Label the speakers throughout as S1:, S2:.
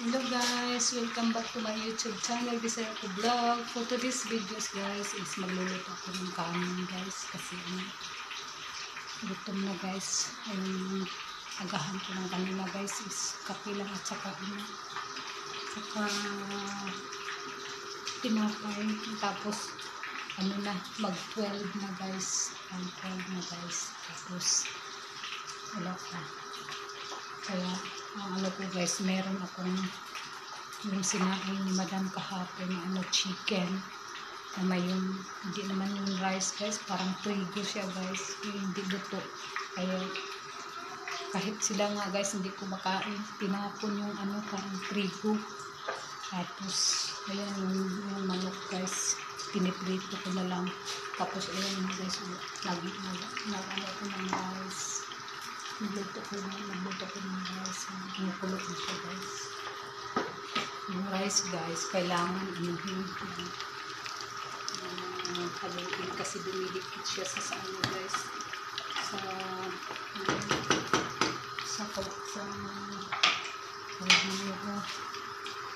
S1: Hello guys, welcome back to my YouTube channel, Bisaya ko Vlog. For today's videos guys is magluluto ako ng kanin guys kasi gutom na guys. Yung agahan ko ng kanina guys is kape lang at saka tinapay. Tapos mag 12 na guys, tapos wala pa. Kaya ko guys, meron akong yung sinain ni Madam kahapon na chicken na may yung hindi naman yung rice guys, parang trigo siya guys, yung hindi luto. Kaya kahit sila nga guys hindi ko makain, tinapon yung parang trigo. Tapos ayan yung manok guys, piniprito ko na lang. Tapos ayan guys, nag-ano ko ng rice. Nagluto ko ng rice. Kinukulot na siya guys. Yung rice guys, kailangan haluin kasi dumidikit siya sa guys. Sa kalbiro.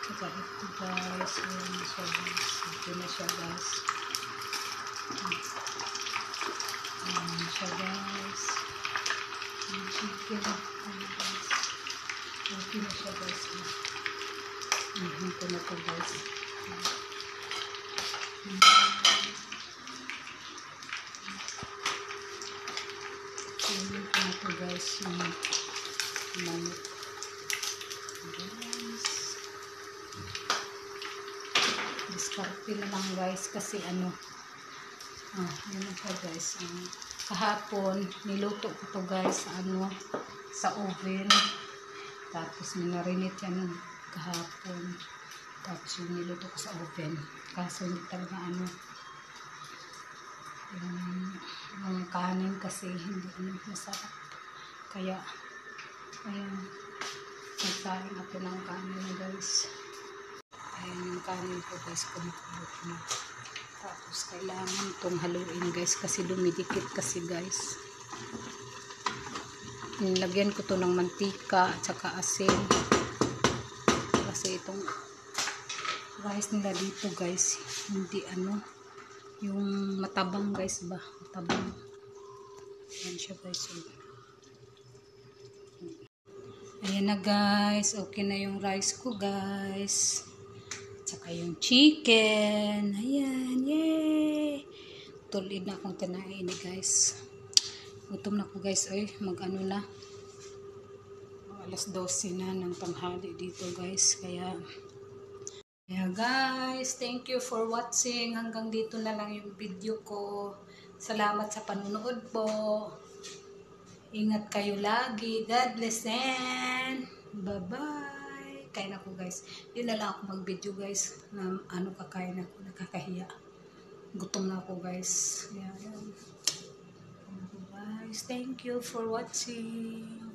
S1: Saka ito guys. Ayan siya guys. Ito na siya guys. Ayan siya guys. Yung chicken. Okay na siya guys. Ito na ito guys. Ito na ito guys. Yung manok. Guys. Diskarte na lang guys kasi yun ito guys. Kahapon niluto ko to guys sa oven. Tapos minarinate yan kahapon. Tapos yung niluto ko sa oven. Kaso hindi talaga yung kanin kasi hindi masarap. Kaya ayan, nagkain ako ng kanin guys. Ayan yung kanin ko guys, kumukulot na. Tapos kailangan itong haluin guys kasi dumidikit kasi guys. Nilagyan ko to ng mantika at saka asin. Kasi itong rice nila dito guys, hindi yung matabang guys ba? Matabang. Ayan siya guys. Ayan na guys. Okay na yung rice ko guys. Tsaka yung chicken. Ayan. Yay! Tulid na akong tinain guys. Gutom na ko guys. Ay, na. Alas 12 na ng tanghali dito guys. Kaya guys, thank you for watching. Hanggang dito na lang yung video ko. Salamat sa panunood po. Ingat kayo lagi. God bless and bye-bye. Kain ako guys. Yun na lang ako mag-video guys. Kakain ako. Nakakahiya. Gutom na ako guys. Ayan. Guys, thank you for watching.